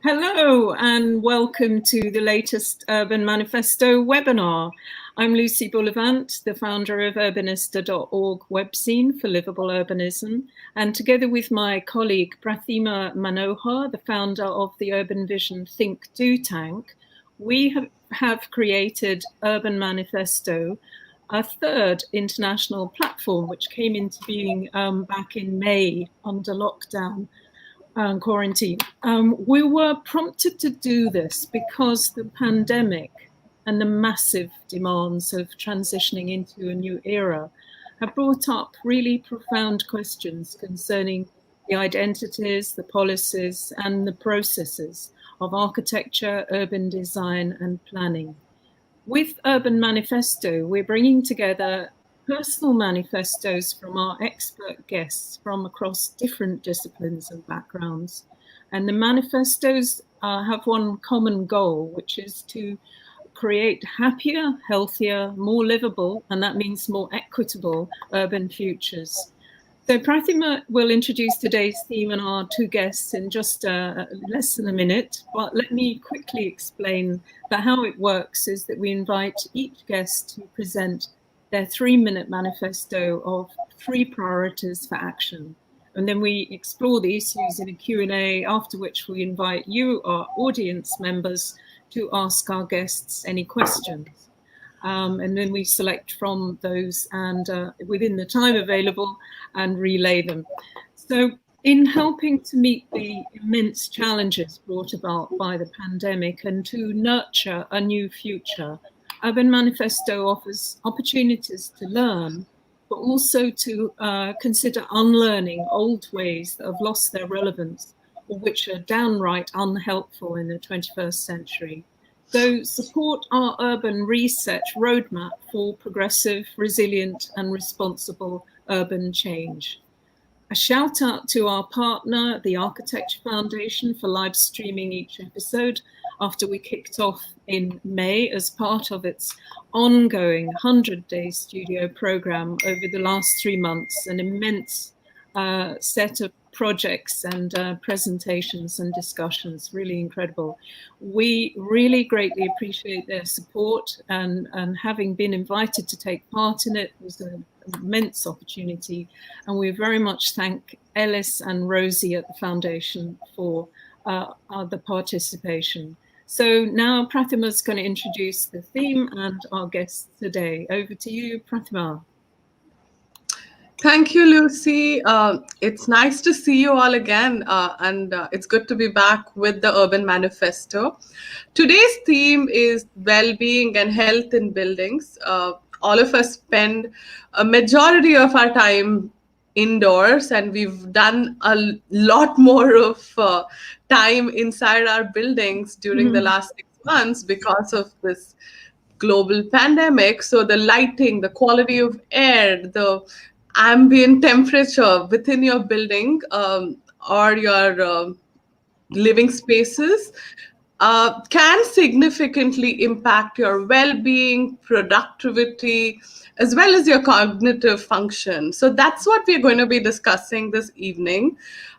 Hello and welcome to the latest Urban Manifesto webinar. I'm Lucy Bullivant, the founder of urbanista.org webzine for livable urbanism, and together with my colleague Prathima Manohar, the founder of the Urban Vision Think Do Tank, we have created Urban Manifesto, a third international platform which came into being back in May under lockdown. Quarantine. We were prompted to do this because the pandemic and the massive demands of transitioning into a new era have brought up really profound questions concerning the identities, the policies, and the processes of architecture, urban design, and planning. With Urban Manifesto, we're bringing together personal manifestos from our expert guests from across different disciplines and backgrounds. And the manifestos have one common goal, which is to create happier, healthier, more livable, and that means more equitable urban futures. So Prathima will introduce today's theme and our two guests in just less than a minute, but let me quickly explain that how it works is that we invite each guest to present their 3-minute manifesto of 3 priorities for action. And then we explore the issues in a Q&A, after which we invite you, our audience members, to ask our guests any questions. And then we select from those and within the time available and relay them. So in helping to meet the immense challenges brought about by the pandemic and to nurture a new future, Urban Manifesto offers opportunities to learn, but also to consider unlearning old ways that have lost their relevance or which are downright unhelpful in the 21st century. So support our urban research roadmap for progressive, resilient and responsible urban change. A shout out to our partner, the Architecture Foundation, for live streaming each episode after we kicked off in May as part of its ongoing 100-day studio program over the last 3 months, an immense set of projects and presentations and discussions, really incredible. We really greatly appreciate their support and having been invited to take part in it was an immense opportunity. And we very much thank Ellis and Rosie at the Foundation for the participation. So now Prathima's going to introduce the theme and our guests today. Over to you, Prathima. Thank you, Lucy. It's nice to see you all again, and it's good to be back with the Urban Manifesto. Today's theme is well-being and health in buildings. All of us spend a majority of our time indoors, and we've done a lot more of time inside our buildings during the last 6 months because of this global pandemic. So the lighting, the quality of air, the ambient temperature within your building or your living spaces can significantly impact your well-being, productivity, as well as your cognitive function. So that's what we're going to be discussing this evening.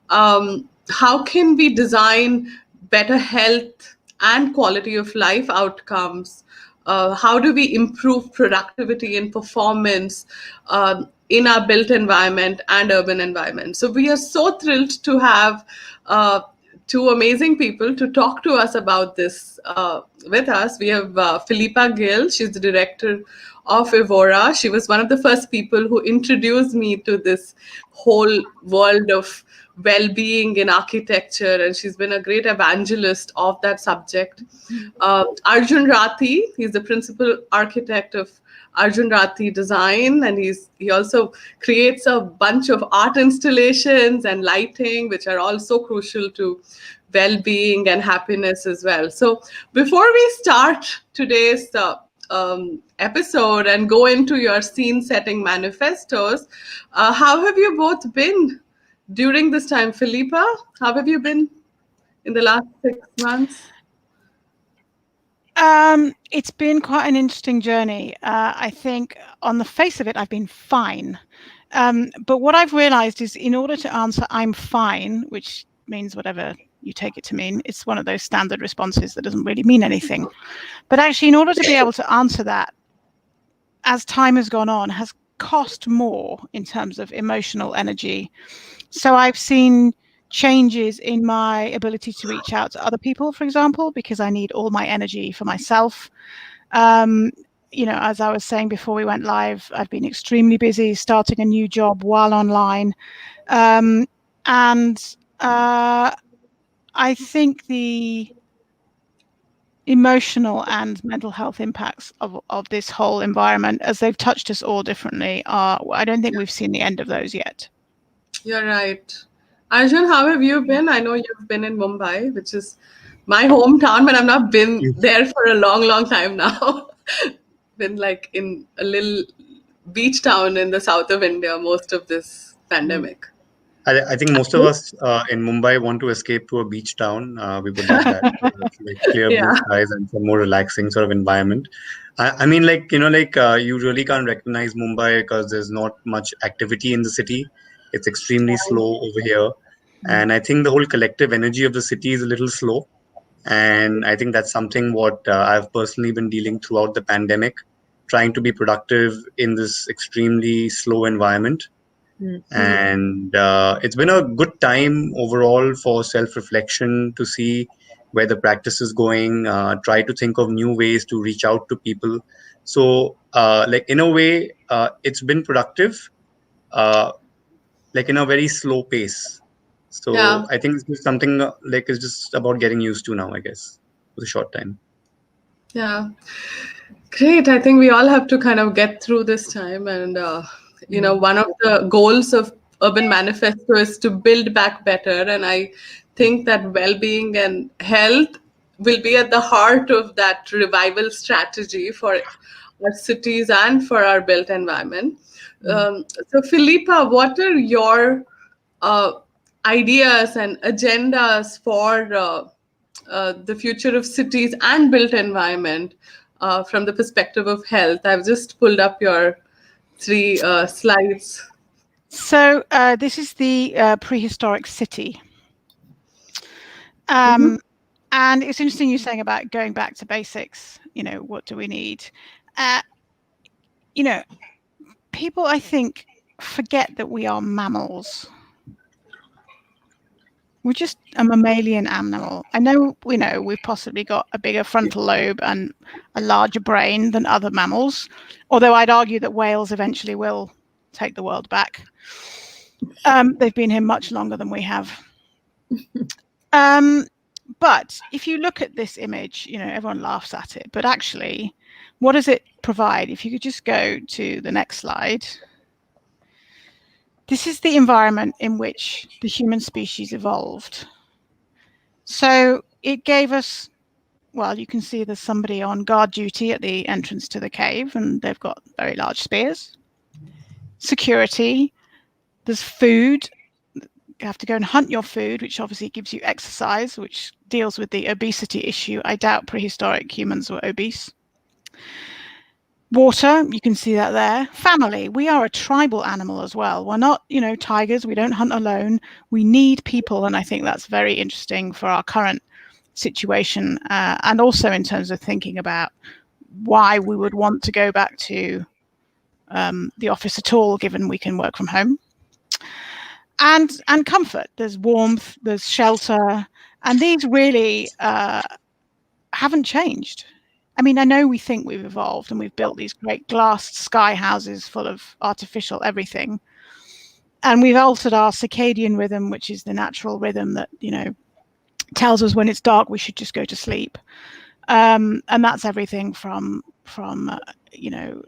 How can we design better health and quality of life outcomes? How do we improve productivity and performance in our built environment and urban environment? So we are so thrilled to have 2 amazing people to talk to us about this with us. We have Philippa Gill. She's the director of EVORA. She was one of the first people who introduced me to this whole world of well-being in architecture, and she's been a great evangelist of that subject. Arjun Rathi, he's the principal architect of Arjun Rathi Design, and he also creates a bunch of art installations and lighting, which are also crucial to well-being and happiness as well. So before we start today's episode and go into your scene-setting manifestos, how have you both been during this time? Philippa, how have you been in the last 6 months? It's been quite an interesting journey. I think on the face of it, I've been fine. But what I've realized is in order to answer I'm fine, which means whatever you take it to mean. It's one of those standard responses that doesn't really mean anything. But actually, in order to be able to answer that, as time has gone on, has cost more in terms of emotional energy. So I've seen changes in my ability to reach out to other people, for example, because I need all my energy for myself. As I was saying before we went live, I've been extremely busy starting a new job while online. I think the emotional and mental health impacts of this whole environment, as they've touched us all differently, I don't think we've seen the end of those yet. You're right. Arjun, how have you been? I know you've been in Mumbai, which is my hometown, but I've not been there for a long, long time now. Been like in a little beach town in the south of India most of this pandemic. I think most of us in Mumbai want to escape to a beach town. We would love that. Like clear blue skies and some more relaxing sort of environment. I mean, you really can't recognize Mumbai because there's not much activity in the city. It's extremely slow over here. And I think the whole collective energy of the city is a little slow. And I think that's something what I've personally been dealing throughout the pandemic, trying to be productive in this extremely slow environment. And it's been a good time overall for self-reflection to see where the practice is going, try to think of new ways to reach out to people. So in a way, it's been productive, in a very slow pace. So I think it's something it's just about getting used to now, I guess, for a short time. Yeah. Great. I think we all have to kind of get through this time. And, one of the goals of Urban Manifesto is to build back better. And I think that well-being and health will be at the heart of that revival strategy for our cities and for our built environment. So, Philippa, what are your ideas and agendas for the future of cities and built environment from the perspective of health? I've just pulled up your 3 slides. So this is the prehistoric city. And it's interesting you saying about going back to basics. What do we need? People, I think, forget that we are mammals. We're just a mammalian animal. I know, we've possibly got a bigger frontal lobe and a larger brain than other mammals, although I'd argue that whales eventually will take the world back. They've been here much longer than we have. But if you look at this image, everyone laughs at it, but actually, what does it provide? If you could just go to the next slide. This is the environment in which the human species evolved. So it gave us, well, you can see there's somebody on guard duty at the entrance to the cave, and they've got very large spears. Security, there's food. You have to go and hunt your food, which obviously gives you exercise, which deals with the obesity issue. I doubt prehistoric humans were obese. Water, you can see that there. Family, we are a tribal animal as well. We're not, tigers. We don't hunt alone. We need people, and I think that's very interesting for our current situation, and also in terms of thinking about why we would want to go back to the office at all, given we can work from home. And comfort, there's warmth, there's shelter, and these really haven't changed. I mean, I know we think we've evolved and we've built these great glass sky houses full of artificial everything. And we've altered our circadian rhythm, which is the natural rhythm that, tells us when it's dark, we should just go to sleep. And that's everything from the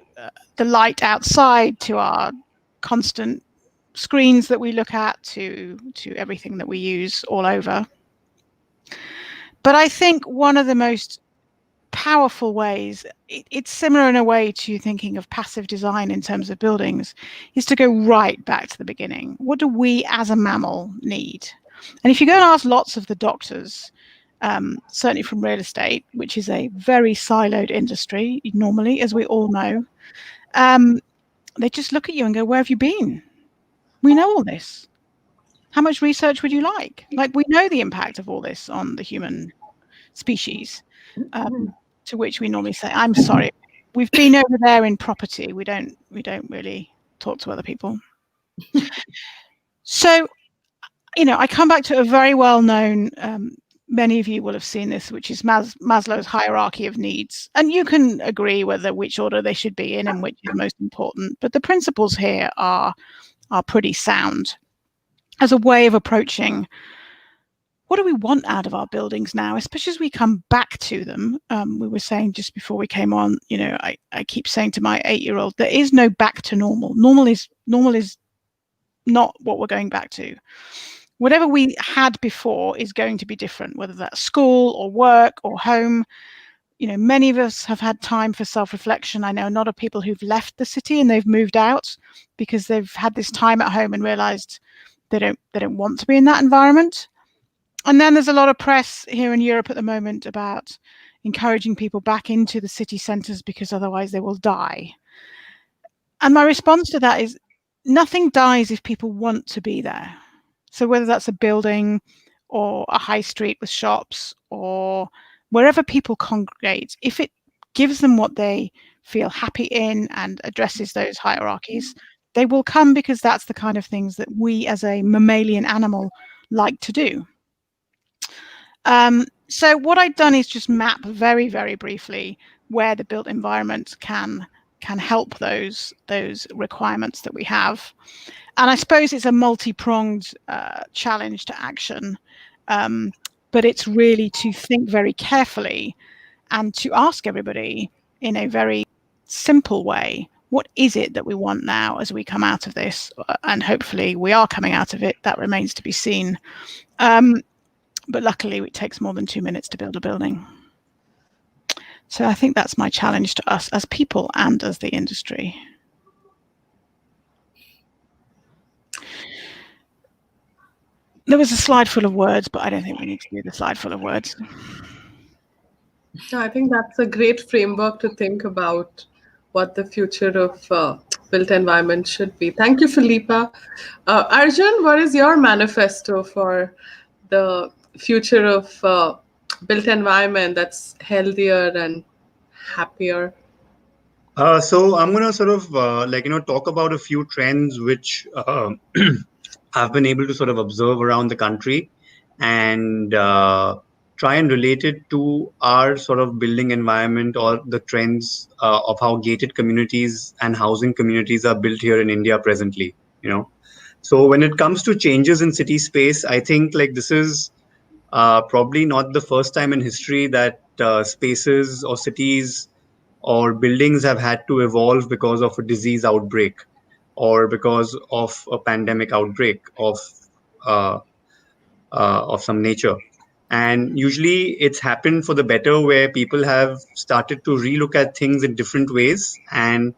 light outside to our constant screens that we look at to everything that we use all over. But I think one of the most powerful ways, it's similar in a way to thinking of passive design in terms of buildings, is to go right back to the beginning. What do we as a mammal need? And if you go and ask lots of the doctors, certainly from real estate, which is a very siloed industry normally, as we all know, they just look at you and go, where have you been? We know all this. How much research would you like? Like, we know the impact of all this on the human species, to which we normally say, I'm sorry, we've been over there in property. We don't really talk to other people. So, I come back to a very well-known, many of you will have seen this, which is Maslow's hierarchy of needs. And you can agree whether which order they should be in and which is most important. But the principles here are pretty sound as a way of approaching what do we want out of our buildings now, especially as we come back to them. We were saying just before we came on, I keep saying to my 8-year-old, there is no back to normal. Normal is not what we're going back to. Whatever we had before is going to be different, whether that's school or work or home. Many of us have had time for self-reflection. I know a lot of people who've left the city and they've moved out because they've had this time at home and realized they don't want to be in that environment. And then there's a lot of press here in Europe at the moment about encouraging people back into the city centres because otherwise they will die. And my response to that is nothing dies if people want to be there. So whether that's a building or a high street with shops or wherever people congregate, if it gives them what they feel happy in and addresses those hierarchies, they will come, because that's the kind of things that we as a mammalian animal like to do. So what I've done is just map very, very briefly where the built environment can help those requirements that we have. And I suppose it's a multi-pronged challenge to action, but it's really to think very carefully and to ask everybody in a very simple way, what is it that we want now as we come out of this? And hopefully we are coming out of it. That remains to be seen. But luckily it takes more than 2 minutes to build a building. So I think that's my challenge to us as people and as the industry. There was a slide full of words, but I don't think we need to do the slide full of words. I think that's a great framework to think about what the future of built environment should be. Thank you, Philippa. Arjun, what is your manifesto for the future of built environment that's healthier and happier? So I'm going to sort of talk about a few trends which I've been able to sort of observe around the country and try and relate it to our sort of building environment or the trends of how gated communities and housing communities are built here in India presently. So when it comes to changes in city space, I think this is probably not the first time in history that spaces or cities or buildings have had to evolve because of a disease outbreak or because of a pandemic outbreak of some nature. And usually it's happened for the better, where people have started to relook at things in different ways, and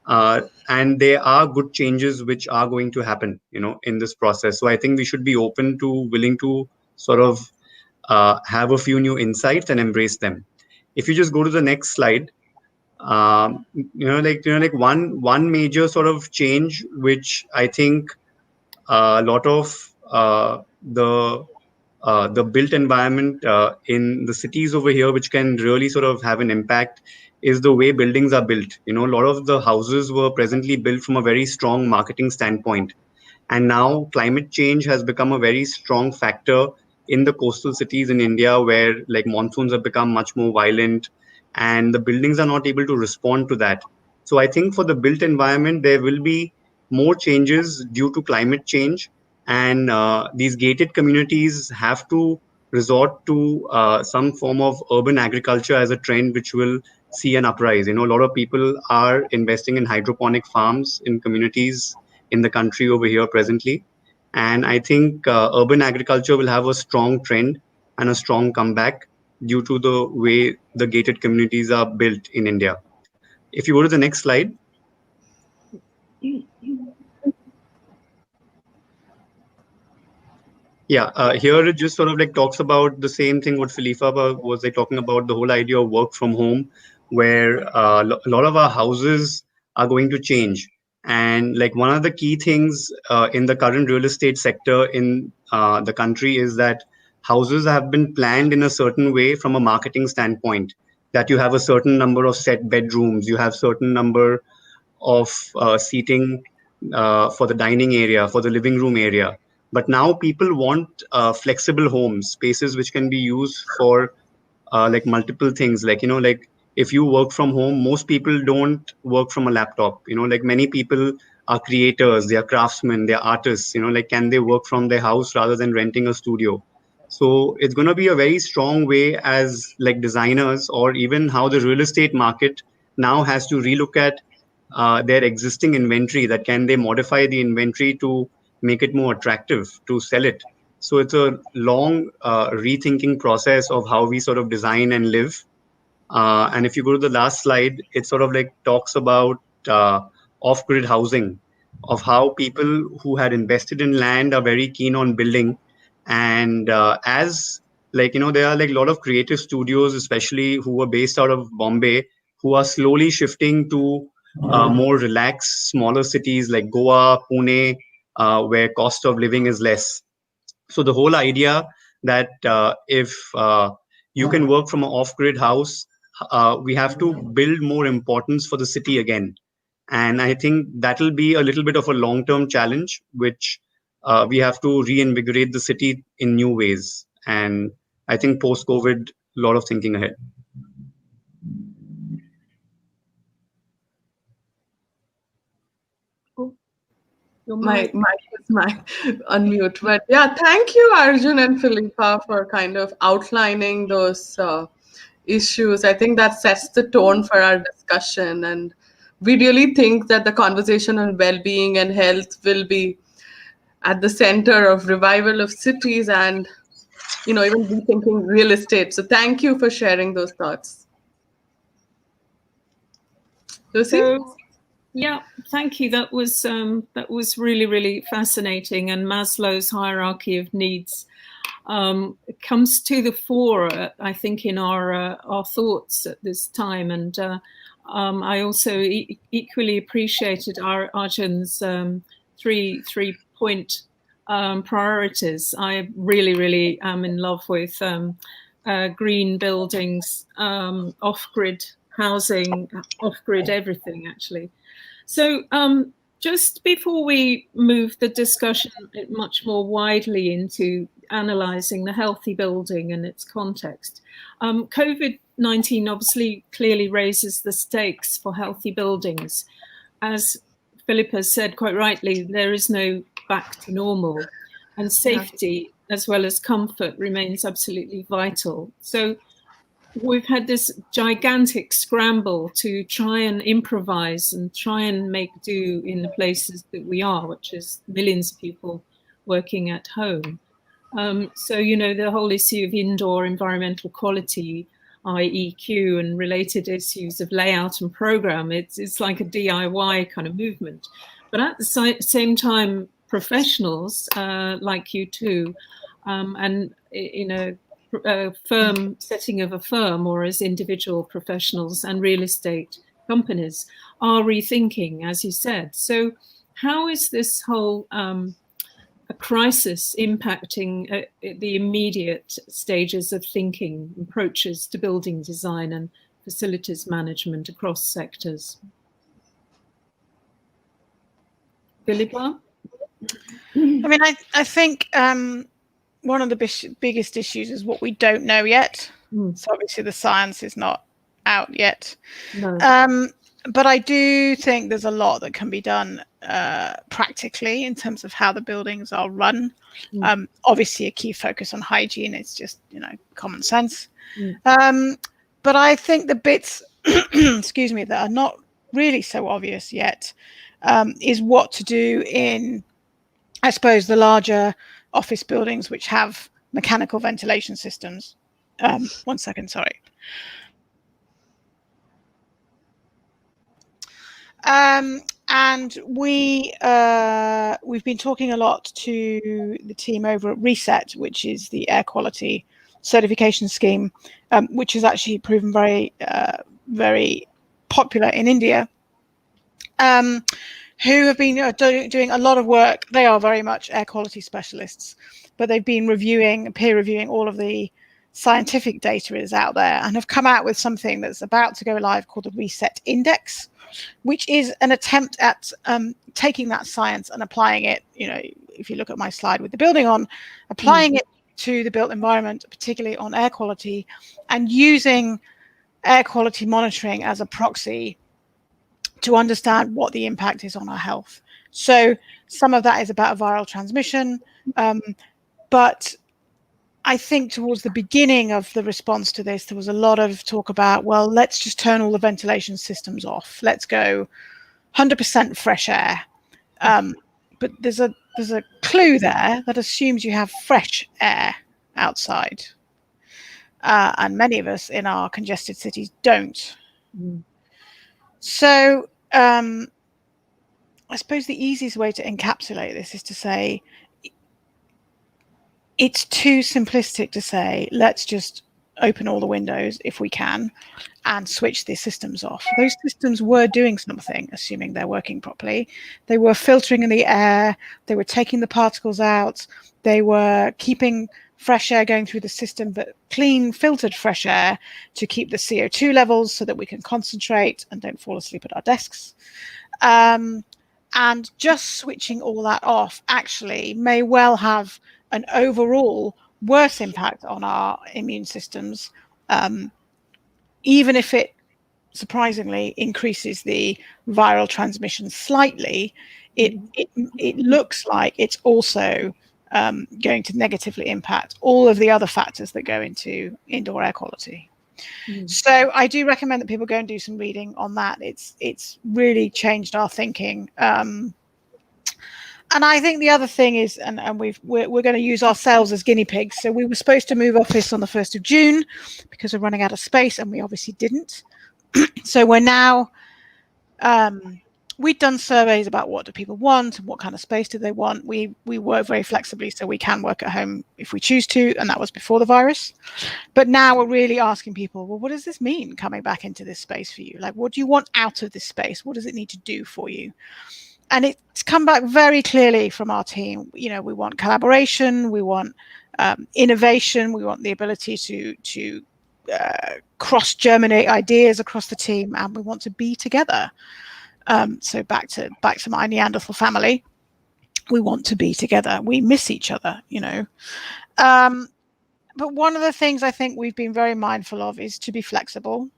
there are good changes which are going to happen, in this process. So I think we should be willing to sort of have a few new insights and embrace them. If you just go to the next slide, one major sort of change which I think a lot of the built environment in the cities over here, which can really sort of have an impact, is the way buildings are built. A lot of the houses were presently built from a very strong marketing standpoint. And now climate change has become a very strong factor in the coastal cities in India, where monsoons have become much more violent and the buildings are not able to respond to that. So I think for the built environment, there will be more changes due to climate change. And these gated communities have to resort to some form of urban agriculture as a trend, which will see an uprise. A lot of people are investing in hydroponic farms in communities in the country over here presently. And I think urban agriculture will have a strong trend and a strong comeback due to the way the gated communities are built in India. If you go to the next slide. Yeah, here it just sort of talks about the same thing what Philippa was talking about, the whole idea of work from home, where a lot of our houses are going to change. And like one of the key things in the current real estate sector in the country is that houses have been planned in a certain way from a marketing standpoint, that you have a certain number of set bedrooms, you have certain number of seating for the dining area, for the living room area. But now people want flexible homes, spaces which can be used for like multiple things. Like, like if you work from home, most people don't work from a laptop. Like many people are creators, they are craftsmen, they are artists. Like can they work from their house rather than renting a studio? So it's going to be a very strong way as like designers, or even how the real estate market now has to relook at their existing inventory, that can they modify the inventory to make it more attractive to sell it. So it's a long rethinking process of how we sort of design and live. And if you go to the last slide, it sort of like talks about off-grid housing, of how people who had invested in land are very keen on building. And as like, there are like a lot of creative studios, especially who are based out of Bombay, who are slowly shifting to more relaxed, smaller cities like Goa, Pune, where cost of living is less. So the whole idea that if you can work from an off-grid house, we have to build more importance for the city again. And I think that'll be a little bit of a long-term challenge, which we have to reinvigorate the city in new ways. And I think post-COVID, a lot of thinking ahead. My mic is unmute, but yeah, thank you, Arjun and Philippa, for kind of outlining those issues. I think that sets the tone for our discussion, and we really think that the conversation on well-being and health will be at the center of revival of cities and, even rethinking real estate. So thank you for sharing those thoughts. Lucy? So, yeah, thank you. That was really, really fascinating. And Maslow's hierarchy of needs comes to the fore, I think, in our thoughts at this time. And I also equally appreciated Arjun's three-point priorities. I really, really am in love with green buildings, off-grid housing, off-grid everything, actually. So just before we move the discussion much more widely into analysing the healthy building and its context, COVID-19 obviously clearly raises the stakes for healthy buildings. As Philippa said quite rightly, there is no back to normal, and safety as well as comfort remains absolutely vital. So we've had this gigantic scramble to try and improvise and try and make do in the places that we are, which is millions of people working at home. So, the whole issue of indoor environmental quality, IEQ, and related issues of layout and program, it's like a DIY kind of movement. But at the same time, professionals like you too, and, firm setting of a firm, or as individual professionals and real estate companies are rethinking, as you said. So how is this whole a crisis impacting the immediate stages of thinking, approaches to building design and facilities management across sectors? Philippa? I mean, I think one of the biggest issues is what we don't know yet. So obviously the science is not out yet. No. But I do think there's a lot that can be done practically in terms of how the buildings are run. Obviously a key focus on hygiene. It's just, common sense. But I think the bits, excuse me, that are not really so obvious yet is what to do in, I suppose, the larger office buildings which have mechanical ventilation systems. 1 second, sorry. And we've been talking a lot to the team over at Reset, which is the air quality certification scheme, which has actually proven very, very popular in India. who have been doing a lot of work. They are very much air quality specialists, but they've been peer reviewing all of the scientific data is out there and have come out with something that's about to go live called the Reset Index, which is an attempt at taking that science and applying it, if you look at my slide with the building on, applying it to the built environment, particularly on air quality, and using air quality monitoring as a proxy to understand what the impact is on our health. So some of that is about viral transmission, but I think towards the beginning of the response to this, there was a lot of talk about, well, let's just turn all the ventilation systems off. Let's go 100% fresh air. But there's a clue there that assumes you have fresh air outside. And many of us in our congested cities don't. So I suppose the easiest way to encapsulate this is to say, it's too simplistic to say, let's just open all the windows if we can and switch the systems off. Those systems were doing something, assuming they're working properly. They were filtering in the air. They were taking the particles out. They were keeping fresh air going through the system, but clean, filtered fresh air to keep the CO2 levels so that we can concentrate and don't fall asleep at our desks. And just switching all that off actually may well have an overall worse impact on our immune systems, even if it surprisingly increases the viral transmission slightly. It looks like it's also going to negatively impact all of the other factors that go into indoor air quality. So I do recommend that people go and do some reading on that. It's really changed our thinking. And I think the other thing is, and we're going to use ourselves as guinea pigs. So we were supposed to move office on the 1st of June because we're running out of space, and we obviously didn't. So we're now, we'd done surveys about what do people want and what kind of space do they want. We work very flexibly, so we can work at home if we choose to, and that was before the virus. But now we're really asking people, well, what does this mean coming back into this space for you? Like, what do you want out of this space? What does it need to do for you? And it's come back very clearly from our team. We want collaboration, we want innovation, we want the ability to cross-germinate ideas across the team, and we want to be together. So back to my Neanderthal family, we want to be together. We miss each other, But one of the things I think we've been very mindful of is to be flexible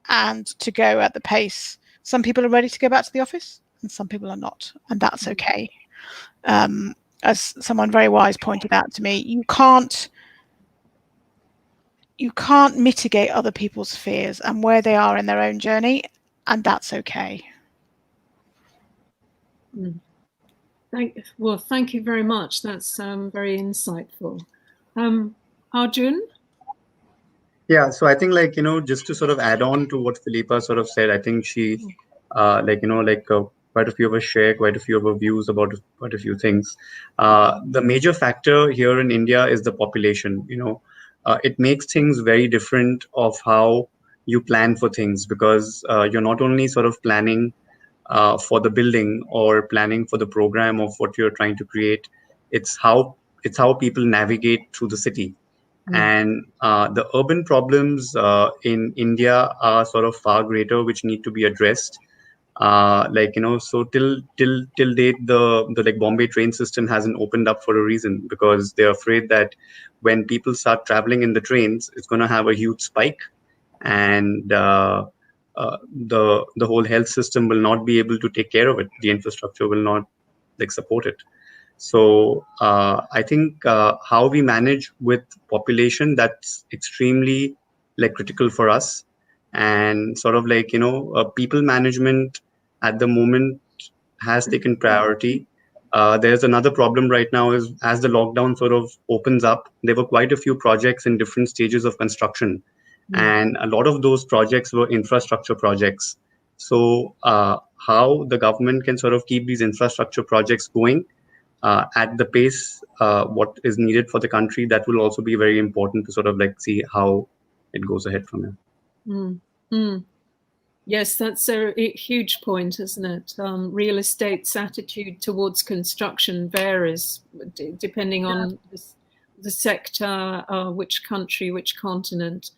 and to go at the pace. Some people are ready to go back to the office, and some people are not, and that's okay. As someone very wise pointed out to me, you can't mitigate other people's fears and where they are in their own journey, and that's okay. Thank you very much. That's very insightful. Arjun? Yeah, so I think just to sort of add on to what Philippa sort of said, I think she quite a few of us share quite a few of our views about quite a few things. The major factor here in India is the population. It makes things very different of how you plan for things, because you're not only sort of planning for the building or planning for the program of what you're trying to create. It's how people navigate through the city. And the urban problems in India are sort of far greater, which need to be addressed. So till date, the Bombay train system hasn't opened up for a reason, because they're afraid that when people start traveling in the trains, it's going to have a huge spike, and the whole health system will not be able to take care of it. The infrastructure will not support it. So I think how we manage with population, that's extremely critical for us. And sort of people management at the moment has taken priority. There's another problem right now is, as the lockdown sort of opens up, there were quite a few projects in different stages of construction. And a lot of those projects were infrastructure projects. So how the government can sort of keep these infrastructure projects going at the pace what is needed for the country, that will also be very important to sort of see how it goes ahead from here. Yes, that's a huge point, isn't it? Real estate's attitude towards construction varies depending on the sector, which country, which continent.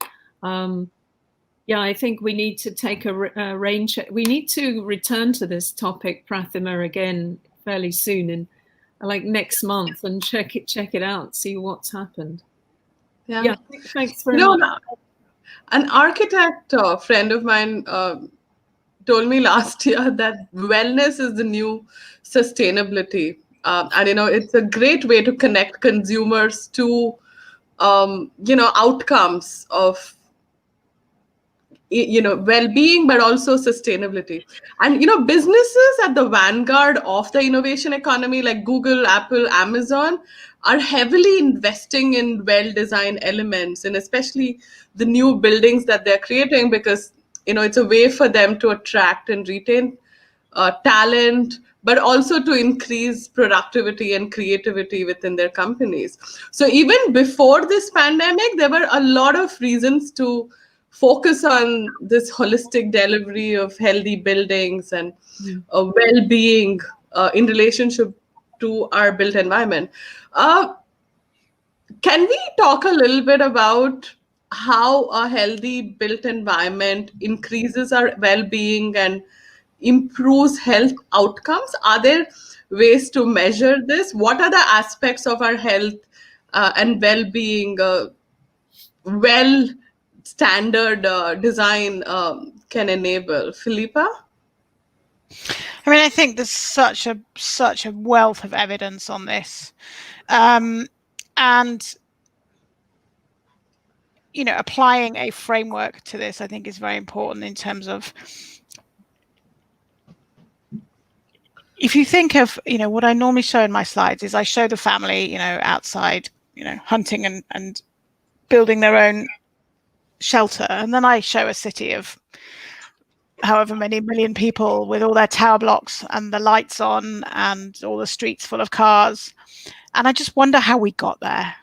Yeah, I think we need to take a range. We need to return to this topic, Prathima, again fairly soon, in like next month, and check it out, see what's happened. Yeah, thanks very much. An architect friend of mine told me last year that wellness is the new sustainability. And, it's a great way to connect consumers to, outcomes of, well-being, but also sustainability. And, businesses at the vanguard of the innovation economy, like Google, Apple, Amazon, are heavily investing in well-designed elements, and especially the new buildings that they're creating, because it's a way for them to attract and retain talent, but also to increase productivity and creativity within their companies. So even before this pandemic, there were a lot of reasons to focus on this holistic delivery of healthy buildings and well-being in relationship to our built environment. Can we talk a little bit about how a healthy built environment increases our well-being and improves health outcomes? Are there ways to measure this? What are the aspects of our health and well-being standard design can enable? Philippa? I mean, I think there's such a wealth of evidence on this. And applying a framework to this, I think, is very important in terms of, if you think of, what I normally show in my slides is I show the family, outside, hunting and building their own shelter. And then I show a city of however many million people with all their tower blocks and the lights on and all the streets full of cars. And I just wonder how we got there.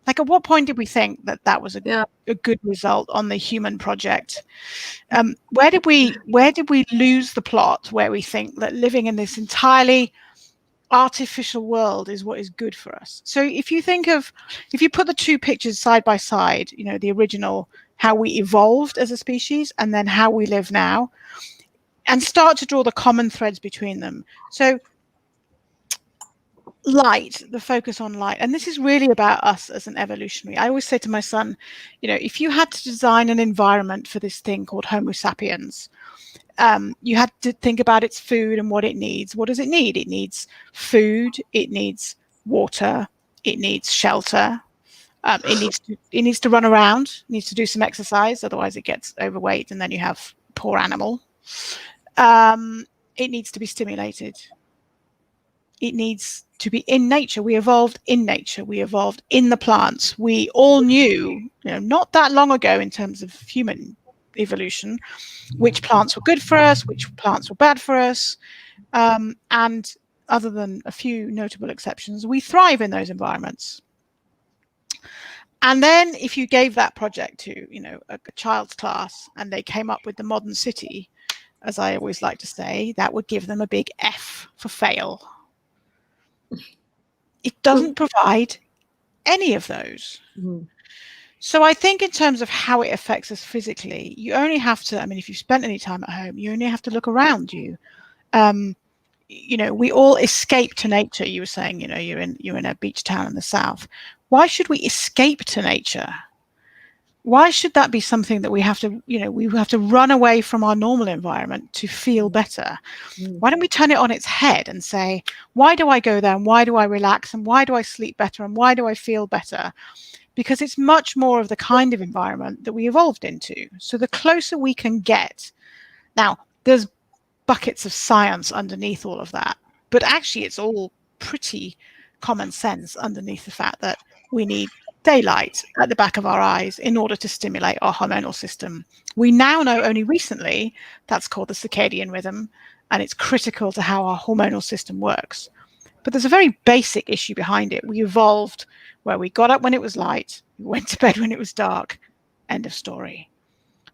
Like, at what point did we think that was a good result on the human project? Where did we lose the plot, where we think that living in this entirely artificial world is what is good for us? So if you put the two pictures side by side, the original, how we evolved as a species, and then how we live now, and start to draw the common threads between them. So light, the focus on light, and this is really about us as an evolutionary. I always say to my son, if you had to design an environment for this thing called Homo sapiens, you had to think about its food and what it needs. What does it need? It needs food, it needs water, it needs shelter, it needs to run around, it needs to do some exercise, otherwise it gets overweight and then you have poor animal. It needs to be stimulated. It needs to be in nature. We evolved in nature. We evolved in the plants. We all knew, not that long ago in terms of human evolution, which plants were good for us, which plants were bad for us. And other than a few notable exceptions, we thrive in those environments. And then if you gave that project to, a child's class and they came up with the modern city, as I always like to say, that would give them a big F for fail. It doesn't provide any of those. Mm-hmm. So I think in terms of how it affects us physically, you only have to, if you've spent any time at home, you only have to look around you. We all escape to nature. You were saying, you're in a beach town in the south. Why should we escape to nature? Why should that be something that we have to, we have to run away from our normal environment to feel better? Why don't we turn it on its head and say, why do I go there? And why do I relax? And why do I sleep better? And why do I feel better? Because it's much more of the kind of environment that we evolved into. So the closer we can get. Now, there's buckets of science underneath all of that, but actually it's all pretty common sense underneath the fact that we need daylight at the back of our eyes in order to stimulate our hormonal system. We now know only recently that's called the circadian rhythm, and it's critical to how our hormonal system works. But there's a very basic issue behind it. We evolved where we got up when it was light, we went to bed when it was dark, end of story.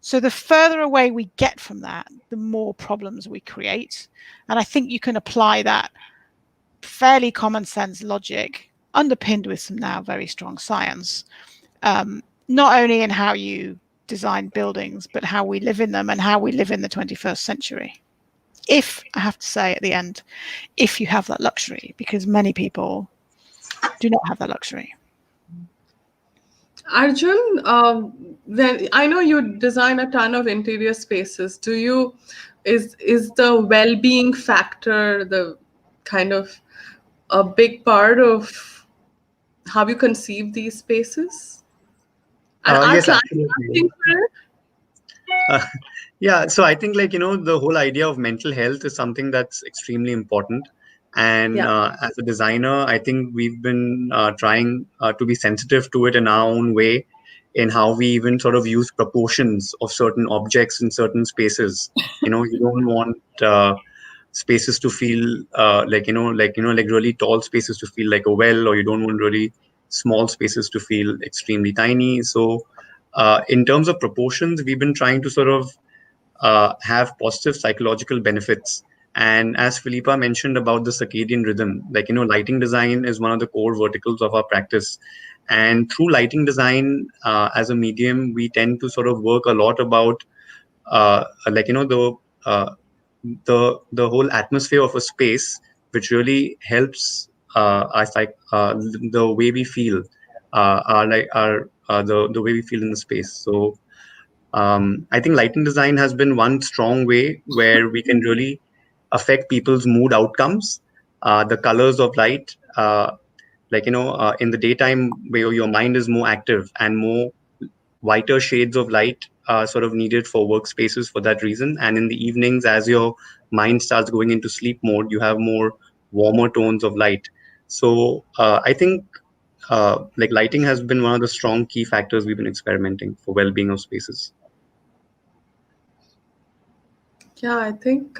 So the further away we get from that, the more problems we create. And I think you can apply that fairly common sense logic, underpinned with some now very strong science, not only in how you design buildings, but how we live in them and how we live in the 21st century. If, I have to say at the end, if you have that luxury, because many people do not have that luxury. Arjun, then I know you design a ton of interior spaces. Is the well-being factor the kind of a big part of how you conceive these spaces? And our Yes, clients absolutely. asking for it? Yeah, so I think the whole idea of mental health is something that's extremely important. And Yeah. as a designer, I think we've been trying to be sensitive to it in our own way, in how we even sort of use proportions of certain objects in certain spaces. You don't want spaces to feel like really tall spaces to feel like a well, or you don't want really small spaces to feel extremely tiny. So in terms of proportions, we've been trying to sort of have positive psychological benefits. And as Philippa mentioned about the circadian rhythm, lighting design is one of the core verticals of our practice. And through lighting design as a medium, we tend to sort of work a lot about the whole atmosphere of a space, which really helps us, the way we feel, the way we feel in the space. So I think lighting design has been one strong way where we can really affect people's mood outcomes. The colors of light, in the daytime, where your mind is more active and more whiter shades of light are sort of needed for workspaces for that reason. And in the evenings, as your mind starts going into sleep mode, you have more warmer tones of light. So I think lighting has been one of the strong key factors we've been experimenting for well-being of spaces. Yeah, I think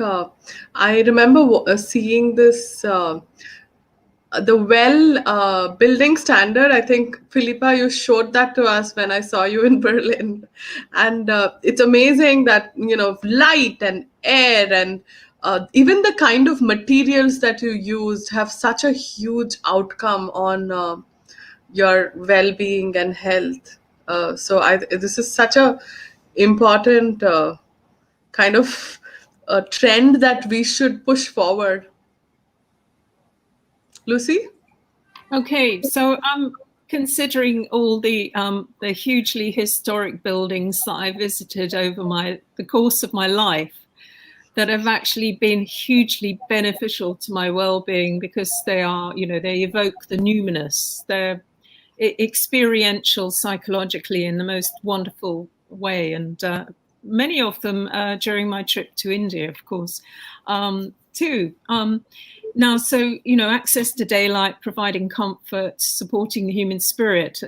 I remember seeing this. The building standard, I think, Philippa, you showed that to us when I saw you in Berlin. And it's amazing that, light and air and even the kind of materials that you used have such a huge outcome on your well-being and health. This is such a important kind of trend that we should push forward. Lucy? Okay, so I'm considering all the hugely historic buildings that I visited over the course of my life that have actually been hugely beneficial to my well-being, because they are, they evoke the numinous. They're experiential psychologically in the most wonderful way, and many of them during my trip to India, of course, too. Now, so, access to daylight, providing comfort, supporting the human spirit,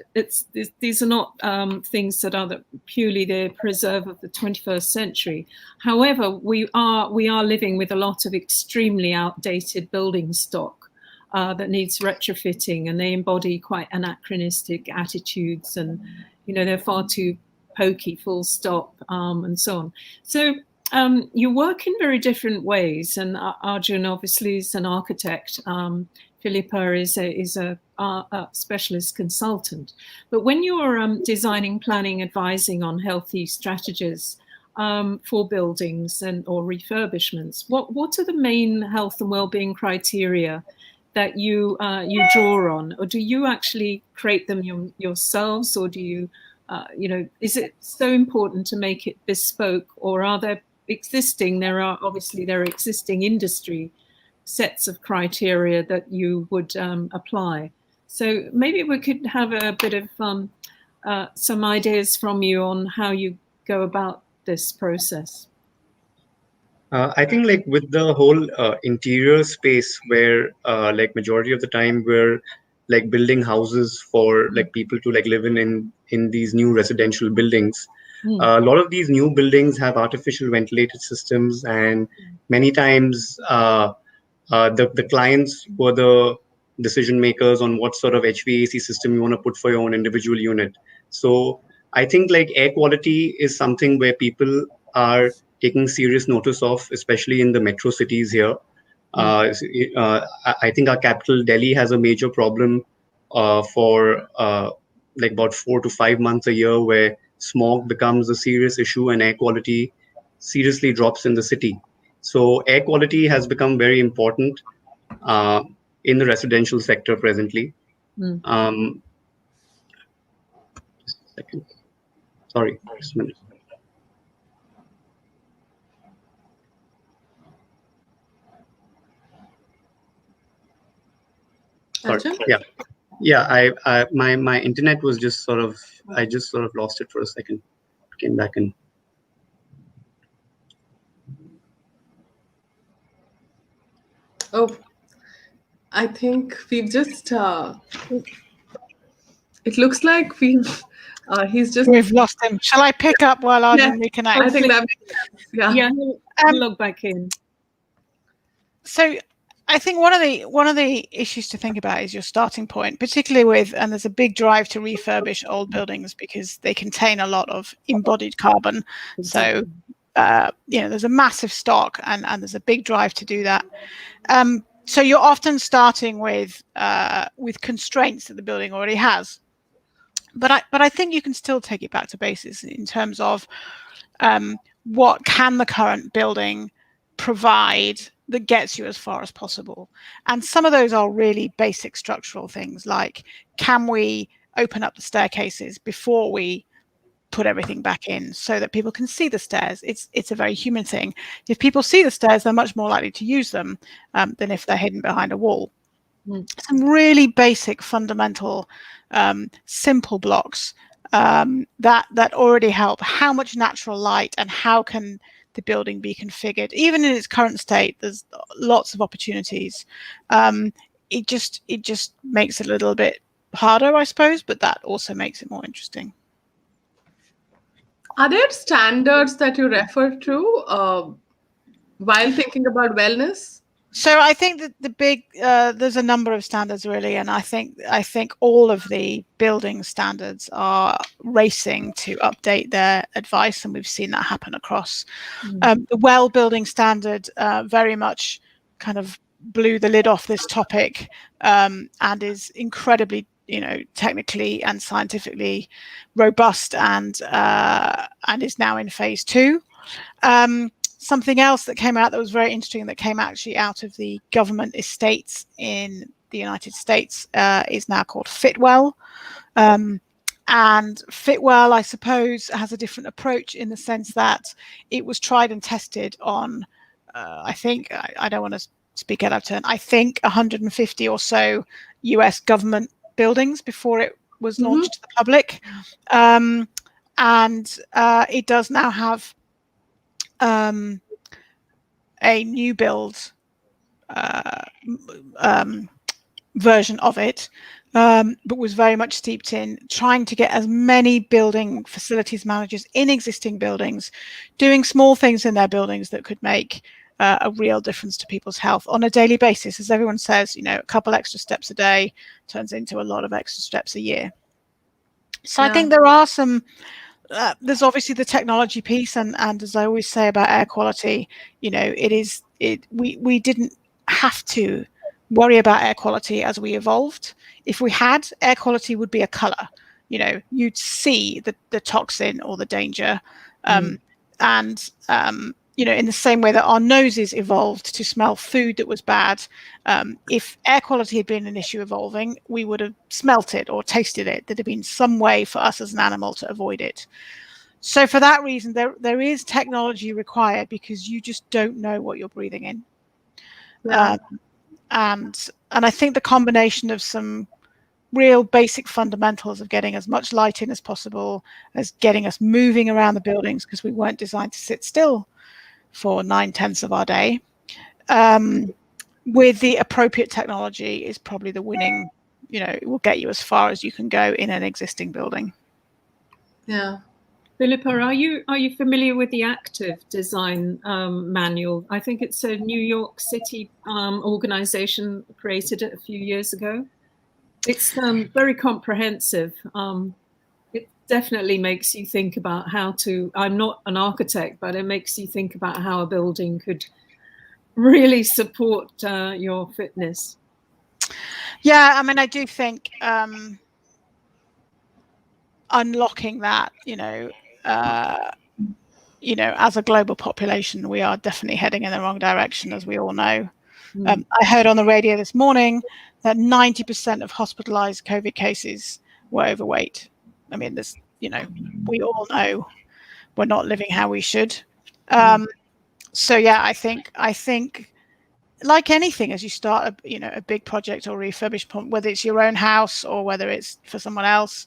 these are not things that are purely the preserve of the 21st century. However, we are living with a lot of extremely outdated building stock that needs retrofitting, and they embody quite anachronistic attitudes, and, they're far too pokey, full stop, and so on. So you work in very different ways, and Arjun obviously is an architect. Philippa is a specialist consultant. But when you're designing, planning, advising on healthy strategies for buildings or refurbishments, what are the main health and wellbeing criteria that you draw on, or do you actually create them yourselves, or do you is it so important to make it bespoke, or are there existing industry sets of criteria that you would apply? So maybe we could have a bit of some ideas from you on how you go about this process. I think with the whole interior space, where majority of the time we're building houses for people to live in these new residential buildings. A lot of these new buildings have artificial ventilated systems, and many times the clients were the decision makers on what sort of HVAC system you want to put for your own individual unit. So I think like air quality is something where people are taking serious notice of, especially in the metro cities here. I think our capital, Delhi, has a major problem for like about 4 to 5 months a year, where smog becomes a serious issue and air quality seriously drops in the city. So air quality has become very important in the residential sector presently. Just a second. Sorry, just a minute. Sorry. Yeah. My internet was just sort of, I just sort of lost it for a second. Came back in. Oh, I think we've just. It looks like he's just. We've lost him. Shall I pick up while Arjun reconnects? I think that. Yeah, he'll log back in. So I think one of the issues to think about is your starting point, particularly with, and there's a big drive to refurbish old buildings because they contain a lot of embodied carbon. Exactly. So there's a massive stock and there's a big drive to do that. So you're often starting with constraints that the building already has. But I think you can still take it back to basics in terms of what can the current building provide that gets you as far as possible. And some of those are really basic structural things, like can we open up the staircases before we put everything back in so that people can see the stairs? It's a very human thing. If people see the stairs, they're much more likely to use them than if they're hidden behind a wall. Some really basic, fundamental, simple blocks that already help. How much natural light and how can the building be configured? Even in its current state, there's lots of opportunities. It just makes it a little bit harder, I suppose, but that also makes it more interesting. Are there standards that you refer to while thinking about wellness? So I think that the big there's a number of standards really, and I think all of the building standards are racing to update their advice, and we've seen that happen across. The well building standard very much kind of blew the lid off this topic and is incredibly technically and scientifically robust and is now in phase 2. Something else that came out that was very interesting that came actually out of the government estates in the United States is now called Fitwel. And Fitwel, I suppose, has a different approach in the sense that it was tried and tested on, I think, I don't want to speak out of turn, I think 150 or so US government buildings before it was launched to the public. And it does now have a new build version of it, but was very much steeped in trying to get as many building facilities managers in existing buildings doing small things in their buildings that could make a real difference to people's health on a daily basis. As everyone says, a couple extra steps a day turns into a lot of extra steps a year. So I think there are some there's obviously the technology piece, and as I always say about air quality, we didn't have to worry about air quality as we evolved. If we had, air quality would be a color. You'd see the toxin or the danger, in the same way that our noses evolved to smell food that was bad. If air quality had been an issue evolving, we would have smelt it or tasted it. There'd have been some way for us as an animal to avoid it. So for that reason, there is technology required because you just don't know what you're breathing in. And I think the combination of some real basic fundamentals of getting as much light in as possible, as getting us moving around the buildings because we weren't designed to sit still for 9/10 of our day, with the appropriate technology is probably the winning, it will get you as far as you can go in an existing building. Yeah. Philippa, are you familiar with the Active Design Manual? I think it's a New York City organization created it a few years ago. It's very comprehensive. definitely makes you think about how to, I'm not an architect, but it makes you think about how a building could really support your fitness. Yeah, I mean, I do think unlocking that, as a global population, we are definitely heading in the wrong direction, as we all know. I heard on the radio this morning that 90% of hospitalized COVID cases were overweight. I mean, we all know we're not living how we should. So yeah, I think like anything, as you start a big project or refurbishment, whether it's your own house or whether it's for someone else,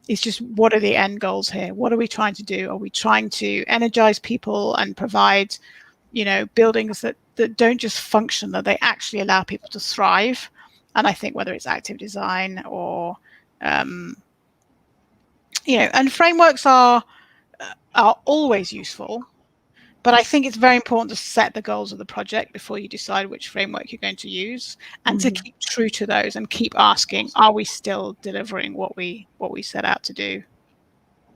it's just, what are the end goals here? What are we trying to do? Are we trying to energize people and provide, buildings that don't just function, that they actually allow people to thrive? And I think whether it's active design or, and frameworks are always useful. But I think it's very important to set the goals of the project before you decide which framework you're going to use, and to keep true to those and keep asking, are we still delivering what we set out to do?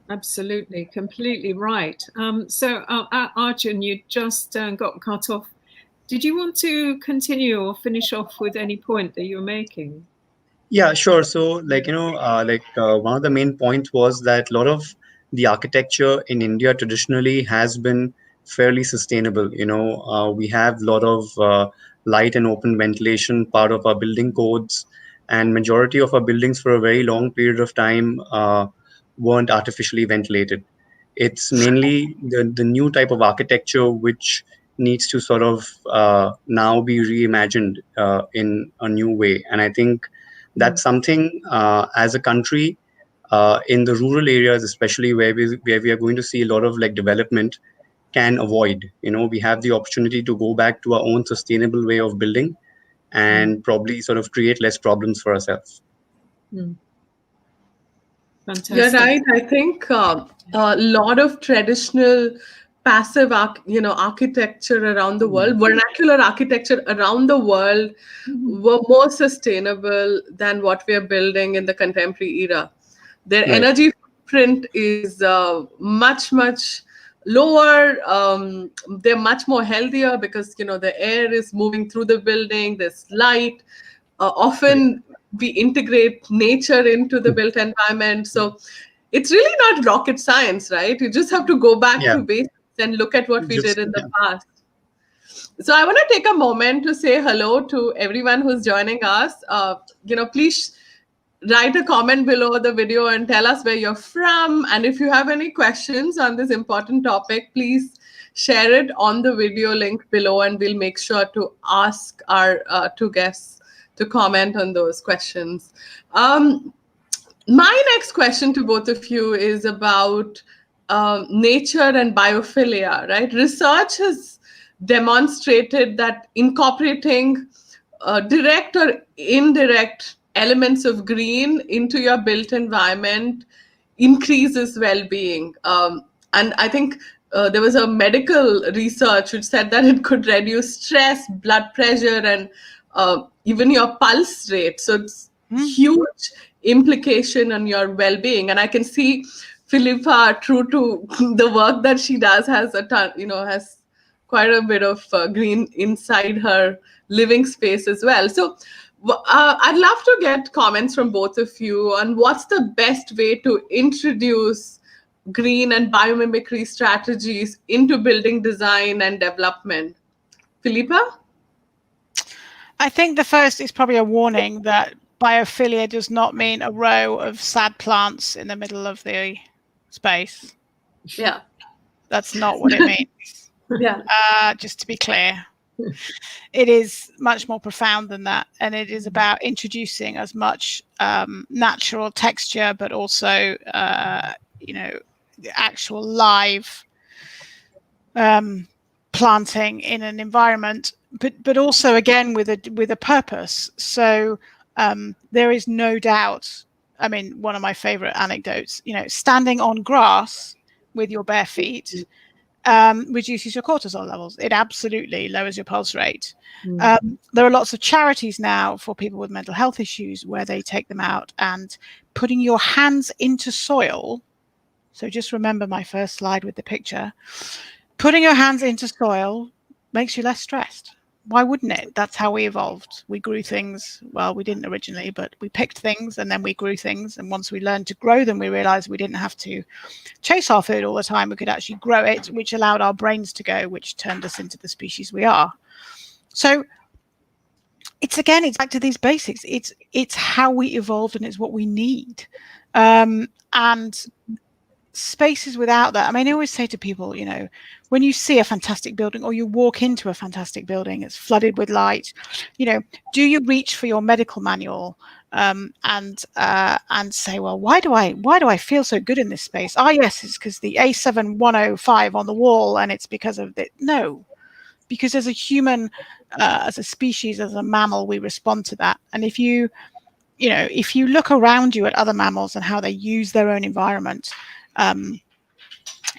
Absolutely, completely right. So Arjun, you just got cut off. Did you want to continue or finish off with any point that you were making? Yeah, sure. So, one of the main points was that a lot of the architecture in India traditionally has been fairly sustainable. We have a lot of light and open ventilation part of our building codes, and majority of our buildings for a very long period of time weren't artificially ventilated. It's mainly the new type of architecture which needs to sort of now be reimagined in a new way. And I think that's something as a country in the rural areas, especially where we are going to see a lot of development, can avoid. We have the opportunity to go back to our own sustainable way of building and probably sort of create less problems for ourselves. Fantastic. You're right. I think a lot of traditional passive architecture around the world, vernacular architecture around the world, were more sustainable than what we are building in the contemporary era. Their energy footprint is much lower. They're much more healthier because the air is moving through the building. There's light. Often we integrate nature into the built environment. So it's really not rocket science, right? You just have to go back to basics and look at what we did in the past. So I want to take a moment to say hello to everyone who's joining us. Please write a comment below the video and tell us where you're from. And if you have any questions on this important topic, please share it on the video link below, and we'll make sure to ask our two guests to comment on those questions. My next question to both of you is about nature and biophilia, right? Research has demonstrated that incorporating direct or indirect elements of green into your built environment increases well-being. And I think there was a medical research which said that it could reduce stress, blood pressure, and even your pulse rate. So it's huge implication on your well-being. And I can see Philippa, true to the work that she does, has a ton, has quite a bit of green inside her living space as well. So I'd love to get comments from both of you on what's the best way to introduce green and biomimicry strategies into building design and development. Philippa? I think the first is probably a warning that biophilia does not mean a row of sad plants in the middle of the space. Yeah. That's not what it means. Yeah. Just to be clear. It is much more profound than that. And it is about introducing as much natural texture, but also, the actual live planting in an environment, but also again with a purpose. So there is no doubt. I mean, one of my favorite anecdotes, standing on grass with your bare feet reduces your cortisol levels. It absolutely lowers your pulse rate. There are lots of charities now for people with mental health issues where they take them out, and putting your hands into soil So just remember my first slide with the picture. Putting your hands into soil makes you less stressed. Why wouldn't it? That's how we evolved. We grew things. Well, we didn't originally, but we picked things and then we grew things. And once we learned to grow them, we realized we didn't have to chase our food all the time. We could actually grow it, which allowed our brains to go, which turned us into the species we are. So it's back to these basics. It's how we evolved and it's what we need. And spaces without that. I mean, I always say to people, you know, when you see a fantastic building or you walk into a fantastic building, it's flooded with light, you know, do you reach for your medical manual and say, well, why do I feel so good in this space? Ah, yes, it's because the A7105 on the wall and it's because of it. No, because as a human, as a species, as a mammal, we respond to that. And if you look around you at other mammals and how they use their own environment,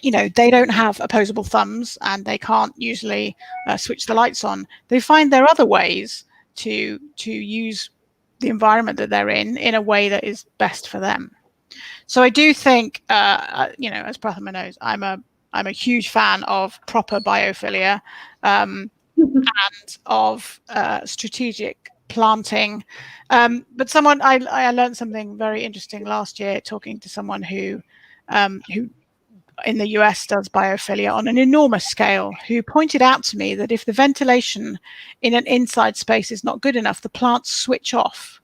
you know, they don't have opposable thumbs and they can't usually switch the lights on. They find there are other ways to use the environment that they're in a way that is best for them. So I do think, you know, as Prathama knows, I'm a huge fan of proper biophilia and of strategic planting. But I learned something very interesting last year talking to someone who in the US does biophilia on an enormous scale, who pointed out to me that if the ventilation in an inside space is not good enough, the plants switch off.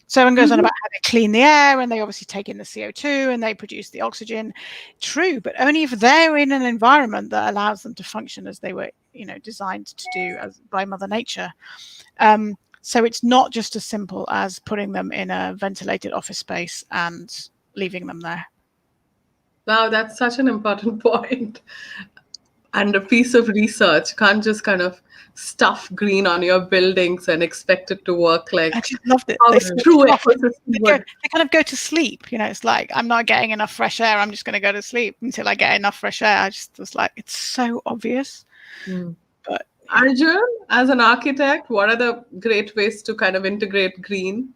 So everyone goes on about how they clean the air and they obviously take in the CO2 and they produce the oxygen. True, but only if they're in an environment that allows them to function as they were, you know, designed to do by Mother Nature. So it's not just as simple as putting them in a ventilated office space and leaving them there. Wow, that's such an important point. And a piece of research. Can't just kind of stuff green on your buildings and expect it to work like I just loved it. They kind of go to sleep. You know, it's like, I'm not getting enough fresh air. I'm just going to go to sleep until I get enough fresh air. I just was like, it's so obvious. But Arjun, as an architect, what are the great ways to kind of integrate green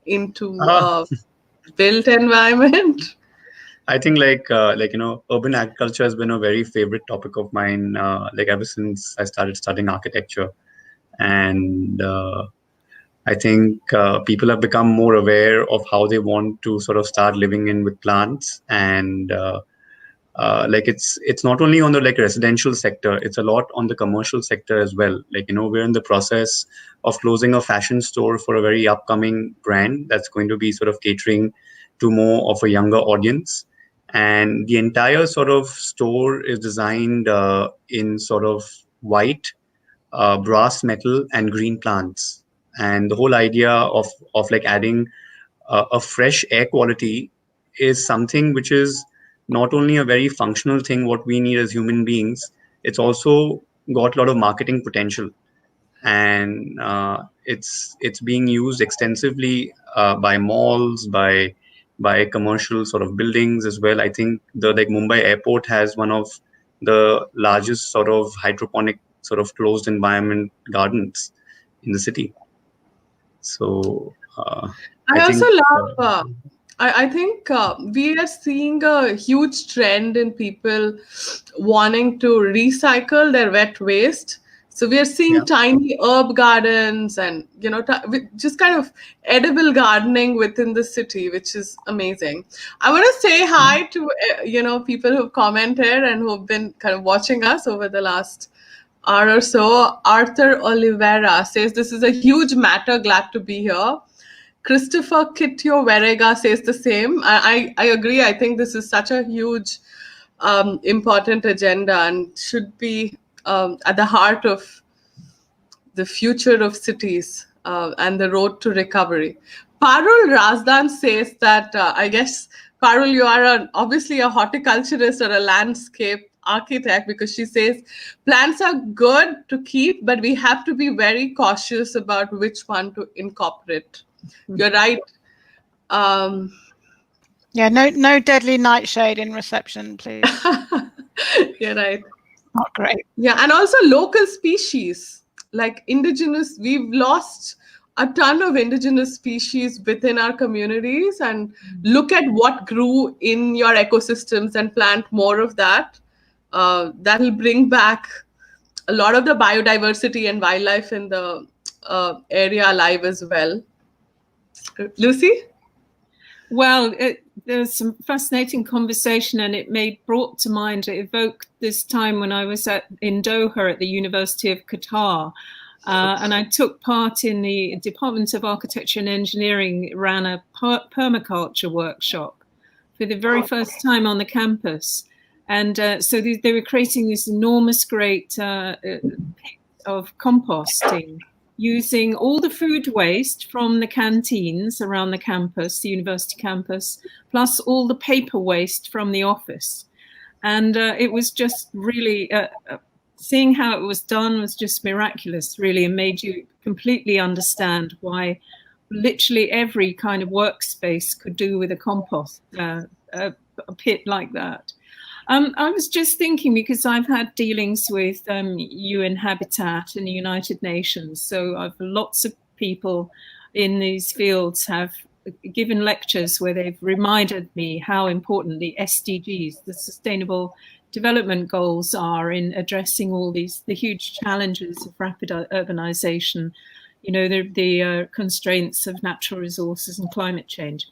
into a built environment? I think like you know, urban agriculture has been a very favorite topic of mine, like ever since I started studying architecture. And I think people have become more aware of how they want to sort of start living in with plants. And like it's not only on the like residential sector, it's a lot on the commercial sector as well. Like, you know, we're in the process of closing a fashion store for a very upcoming brand that's going to be sort of catering to more of a younger audience. And the entire sort of store is designed in sort of white, brass, metal, and green plants. And the whole idea of like adding a fresh air quality is something which is not only a very functional thing, what we need as human beings, it's also got a lot of marketing potential. And it's being used extensively by malls, by commercial sort of buildings as well. I think the like Mumbai airport has one of the largest sort of hydroponic sort of closed environment gardens in the city. So I think we are seeing a huge trend in people wanting to recycle their wet waste. So we are seeing tiny herb gardens and, you know, just kind of edible gardening within the city, which is amazing. I want to say hi to, you know, people who've commented and who've been kind of watching us over the last hour or so. Arthur Oliveira says, this is a huge matter. Glad to be here. Christopher Kitio Verega says the same. I agree. I think this is such a huge, important agenda and should be at the heart of the future of cities and the road to recovery. Parul Razdan says that, I guess, Parul, you are obviously a horticulturist or a landscape architect, because she says plants are good to keep, but we have to be very cautious about which one to incorporate. You're right. Yeah, no deadly nightshade in reception, please. You're right. Not great. Yeah, and also local species like indigenous. We've lost a ton of indigenous species within our communities and look at what grew in your ecosystems and plant more of that. That'll bring back a lot of the biodiversity and wildlife in the area alive as well. Lucy? Well, there was some fascinating conversation, and it brought to mind, it evoked this time when I was in Doha at the University of Qatar. And I took part in the Department of Architecture and Engineering, ran a permaculture workshop for the very first time on the campus. And so they were creating this enormous great pit of composting, using all the food waste from the canteens around the campus, the university campus, plus all the paper waste from the office. And it was just really... seeing how it was done was just miraculous, really, and made you completely understand why literally every kind of workspace could do with a compost, a pit like that. I was just thinking, because I've had dealings with UN Habitat and the United Nations, so I've lots of people in these fields have given lectures where they've reminded me how important the SDGs, the Sustainable Development Goals, are in addressing all the huge challenges of rapid urbanization, the constraints of natural resources and climate change.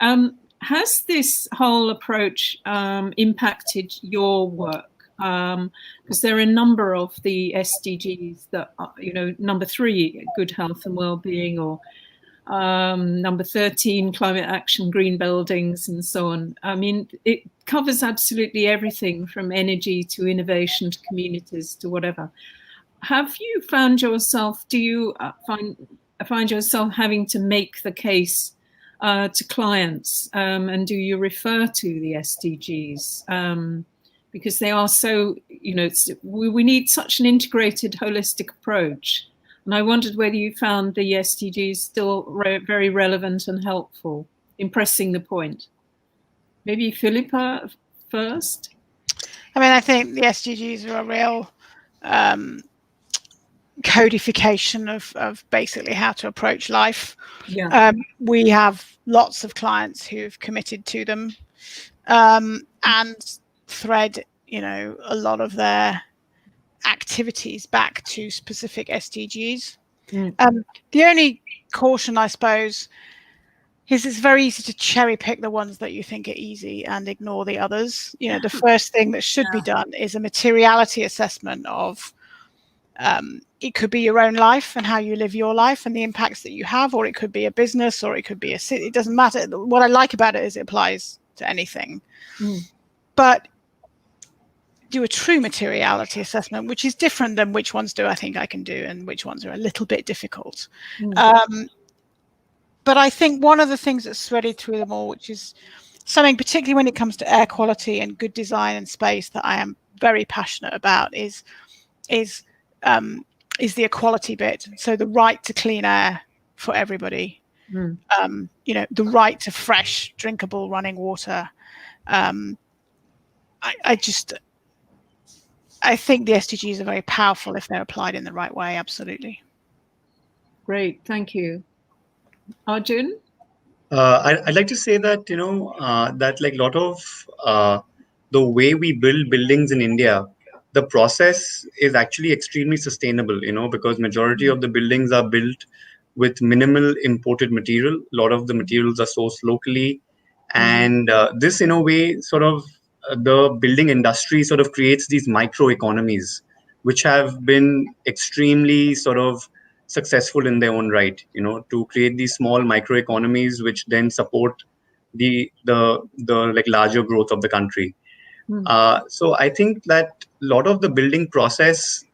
Has this whole approach impacted your work? Because there are a number of the SDGs that are, number 3, good health and well-being, or number 13, climate action, green buildings, and so on. I mean, it covers absolutely everything from energy to innovation to communities to whatever. Have you found yourself, do you find yourself having to make the case to clients, and do you refer to the SDGs? Because they are so, we need such an integrated, holistic approach. And I wondered whether you found the SDGs still very relevant and helpful in pressing the point. Maybe Philippa first? I mean, I think the SDGs are a real codification of basically how to approach life. Yeah. We have lots of clients who've committed to them and thread, a lot of their activities back to specific SDGs. The only caution, I suppose, is it's very easy to cherry pick the ones that you think are easy and ignore the others. The first thing that should be done is a materiality assessment of it could be your own life and how you live your life and the impacts that you have, or it could be a business, or it could be a city. It doesn't matter. What I like about it is it applies to anything. But do a true materiality assessment, which is different than which ones do I think I can do and which ones are a little bit difficult. But I think one of the things that's threaded through them all, which is something particularly when it comes to air quality and good design and space that I am very passionate about, is the equality bit. So the right to clean air for everybody, the right to fresh, drinkable, running water. I think the SDGs are very powerful if they're applied in the right way. Absolutely. Great, thank you. Arjun? I'd like to say that, that like a lot of the way we build buildings in India, the process is actually extremely sustainable, because majority of the buildings are built with minimal imported material. A lot of the materials are sourced locally. And this, in a way, sort of the building industry sort of creates these micro economies, which have been extremely sort of successful in their own right, to create these small micro economies, which then support the like larger growth of the country. So I think that a lot of the building process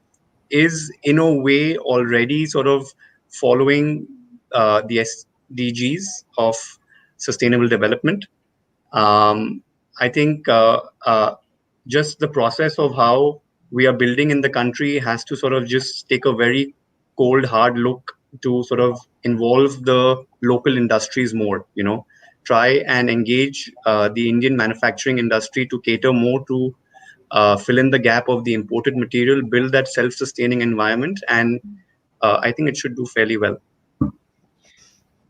is in a way already sort of following the SDGs of sustainable development. I think just the process of how we are building in the country has to sort of just take a very cold, hard look to sort of involve the local industries more, try and engage the Indian manufacturing industry to cater more to fill in the gap of the imported material, build that self-sustaining environment. And I think it should do fairly well.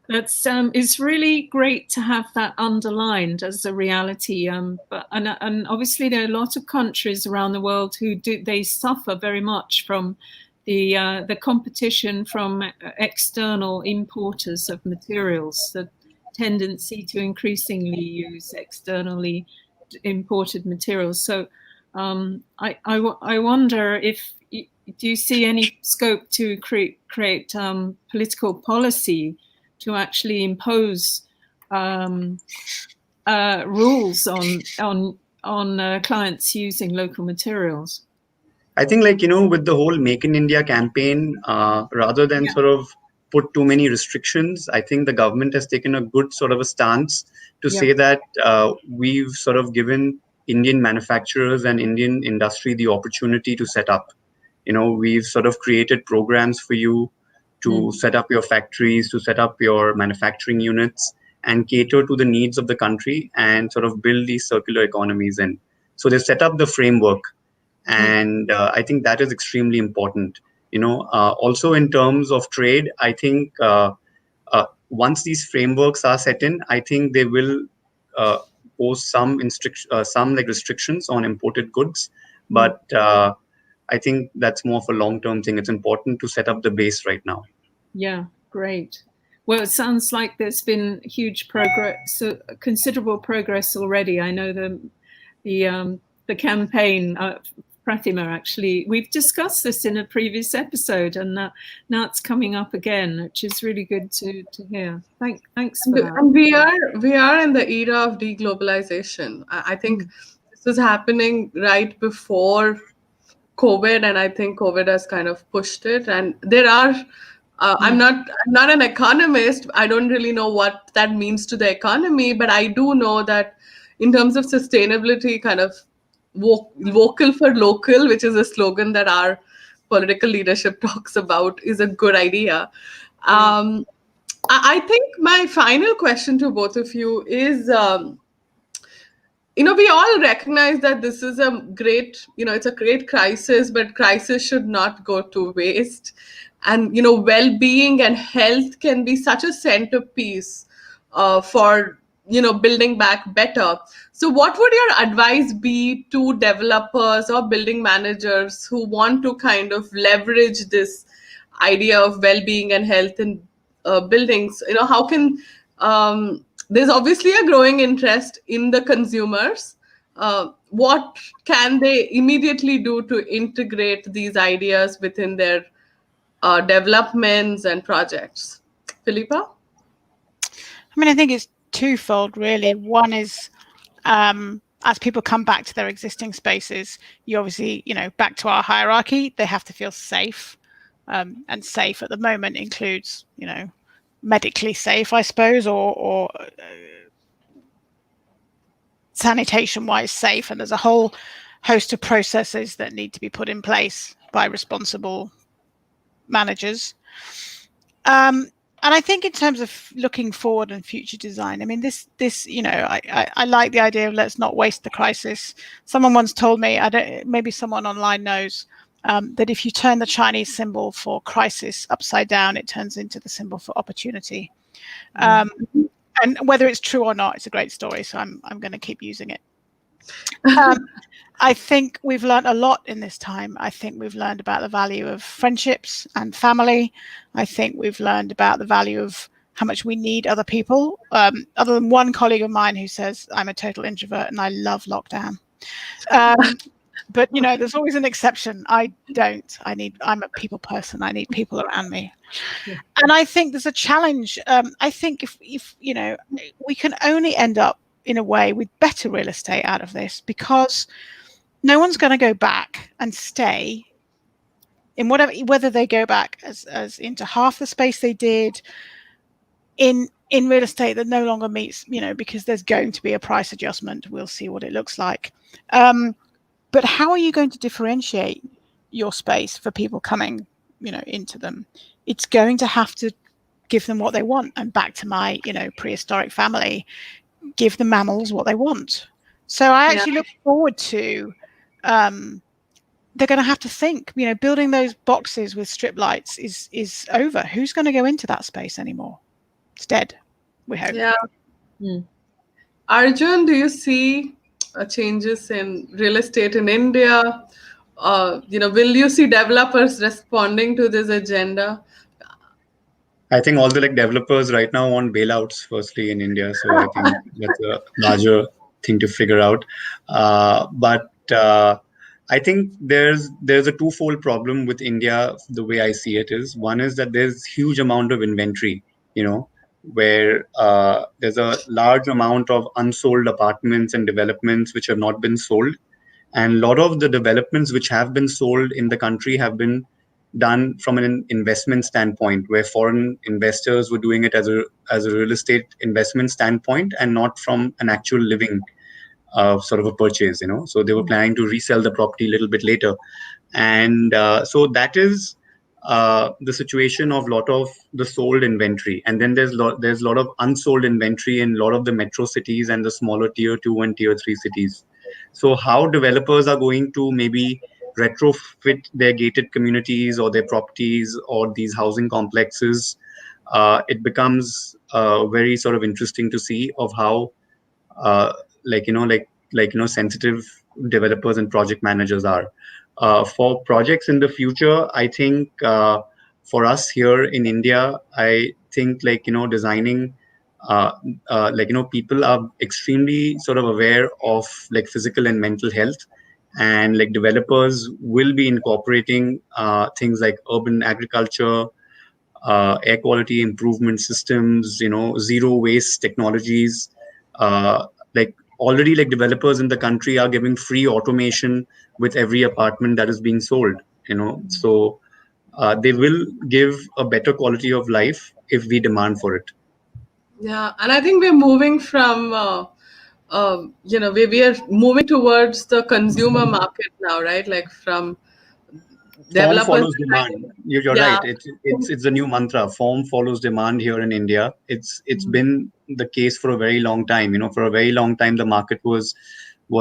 That's it's really great to have that underlined as a reality. But obviously there are a lot of countries around the world who they suffer very much from the competition from external importers of materials, the tendency to increasingly use externally imported materials. So I wonder if do you see any scope to create political policy to actually impose rules on clients using local materials? I think, like, with the whole Make in India campaign, rather than sort of put too many restrictions, I think the government has taken a good sort of a stance to say that we've sort of given Indian manufacturers and Indian industry the opportunity to set up. We've sort of created programs for you to set up your factories, to set up your manufacturing units, and cater to the needs of the country and sort of build these circular economies in. So they've set up the framework. And I think that is extremely important. Also in terms of trade, I think once these frameworks are set in, I think they will pose some like restrictions on imported goods. But I think that's more of a long-term thing. It's important to set up the base right now. Yeah, great. Well, it sounds like there's been huge progress, considerable progress already. I know the campaign, Pratima, actually, we've discussed this in a previous episode, and now it's coming up again, which is really good to hear. Thanks for that. And we are in the era of deglobalization. I think this is happening right before COVID, and I think COVID has kind of pushed it. And there are, I'm not an economist. I don't really know what that means to the economy, but I do know that in terms of sustainability, kind of vocal for local, which is a slogan that our political leadership talks about, is a good idea. I think my final question to both of you is, we all recognize that this is a great, it's a great crisis, but crisis should not go to waste. And, well-being and health can be such a centerpiece for, building back better. So what would your advice be to developers or building managers who want to kind of leverage this idea of well-being and health in buildings? How can there's obviously a growing interest in the consumers. What can they immediately do to integrate these ideas within their developments and projects? Philippa? I mean, I think it's twofold, really. One is as people come back to their existing spaces, you obviously, back to our hierarchy, they have to feel safe. And safe at the moment includes, medically safe, I suppose, or sanitation-wise safe. And there's a whole host of processes that need to be put in place by responsible managers. And I think in terms of looking forward and future design, I mean, this, I like the idea of let's not waste the crisis. Someone once told me, maybe someone online knows, that if you turn the Chinese symbol for crisis upside down, it turns into the symbol for opportunity. And whether it's true or not, it's a great story. So I'm going to keep using it. I think we've learned a lot in this time. I think we've learned about the value of friendships and family. I think we've learned about the value of how much we need other people. Other than one colleague of mine who says I'm a total introvert and I love lockdown. But, there's always an exception. I don't. I'm a people person. I need people around me. Yeah. And I think there's a challenge. I think if we can only end up in a way with better real estate out of this, because no one's going to go back and stay in whether they go back as into half the space they did in real estate that no longer meets, because there's going to be a price adjustment. We'll see what it looks like. But how are you going to differentiate your space for people coming, into them? It's going to have to give them what they want. And back to my, prehistoric family, give the mammals what they want. So I actually look forward to, they're going to have to think, building those boxes with strip lights is over. Who's going to go into that space anymore? It's dead, we hope. Yeah. Mm. Arjun, do you see changes in real estate in India? Will you see developers responding to this agenda? I think all the developers right now want bailouts firstly in India. So I think that's a larger thing to figure out. But I think there's a twofold problem with India. The way I see it is, one is that there's huge amount of inventory, where there's a large amount of unsold apartments and developments which have not been sold. And a lot of the developments which have been sold in the country have been done from an investment standpoint, where foreign investors were doing it as a real estate investment standpoint and not from an actual living sort of a purchase. So they were planning to resell the property a little bit later. And so that is the situation of a lot of the sold inventory. And then there's a lot of unsold inventory in a lot of the metro cities and the smaller tier 2 and tier 3 cities. So how developers are going to maybe retrofit their gated communities or their properties or these housing complexes, it becomes very sort of interesting to see of how sensitive developers and project managers are. For projects in the future, I think for us here in India, I think designing people are extremely sort of aware of physical and mental health, and developers will be incorporating things like urban agriculture, air quality improvement systems, zero waste technologies. Already developers in the country are giving free automation with every apartment that is being sold. So they will give a better quality of life if we demand for it. Yeah, and I think we're moving from, we are moving towards the consumer market now, right? From Form developers. follows demand. You're Yeah. right. It's a new mantra. Form follows demand here in India. It's been the case for a very long time. For a very long time, the market was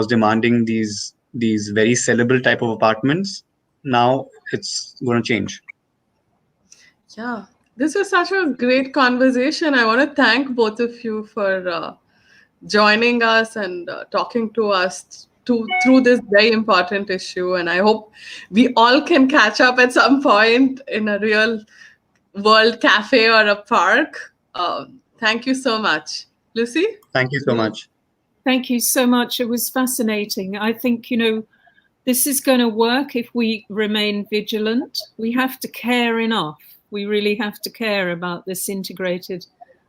demanding these very sellable type of apartments. Now it's going to change. Yeah, this was such a great conversation. I want to thank both of you for joining us and talking to us through this very important issue. And I hope we all can catch up at some point in a real world cafe or a park. Thank you so much. Lucy? Thank you so much. Thank you so much. It was fascinating. I think, this is going to work if we remain vigilant. We have to care enough. We really have to care about this integrated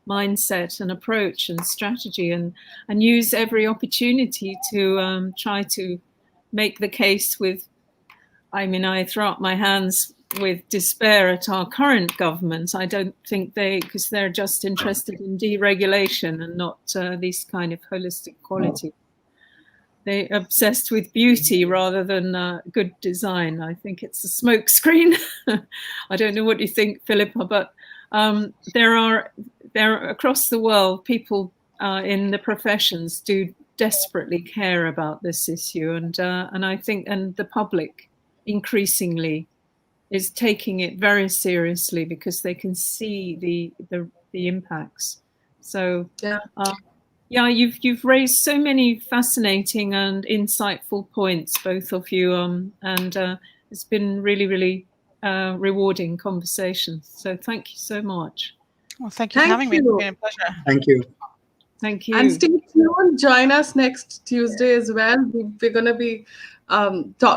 mindset and approach and strategy, and use every opportunity to try to make the case with, I throw up my hands with despair at our current government. I don't think because they're just interested in deregulation and not this kind of holistic quality. They're obsessed with beauty rather than good design. I think it's a smokescreen. I don't know what you think, Philippa, but there are across the world, people in the professions do desperately care about this issue, and I think, and the public increasingly is taking it very seriously because they can see the impacts. So yeah, you've raised so many fascinating and insightful points, both of you, and it's been really, really rewarding conversation. So thank you so much. Well, thank you for having me. It's been a pleasure. Thank you. Thank you. And stay tuned. Join us next Tuesday as well. We're going to be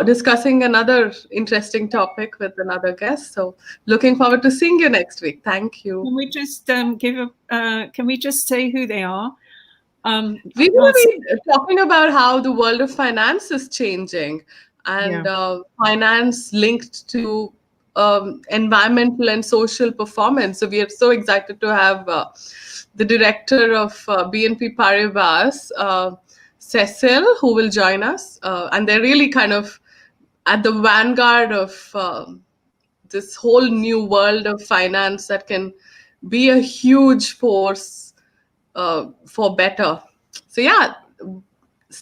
discussing another interesting topic with another guest. So looking forward to seeing you next week. Thank you. Can we just can we just say who they are? We will be talking about how the world of finance is changing, and finance linked to environmental and social performance. So we are so excited to have the director of BNP Paribas, Cecil, who will join us. And they're really kind of at the vanguard of this whole new world of finance that can be a huge force for better. So yeah,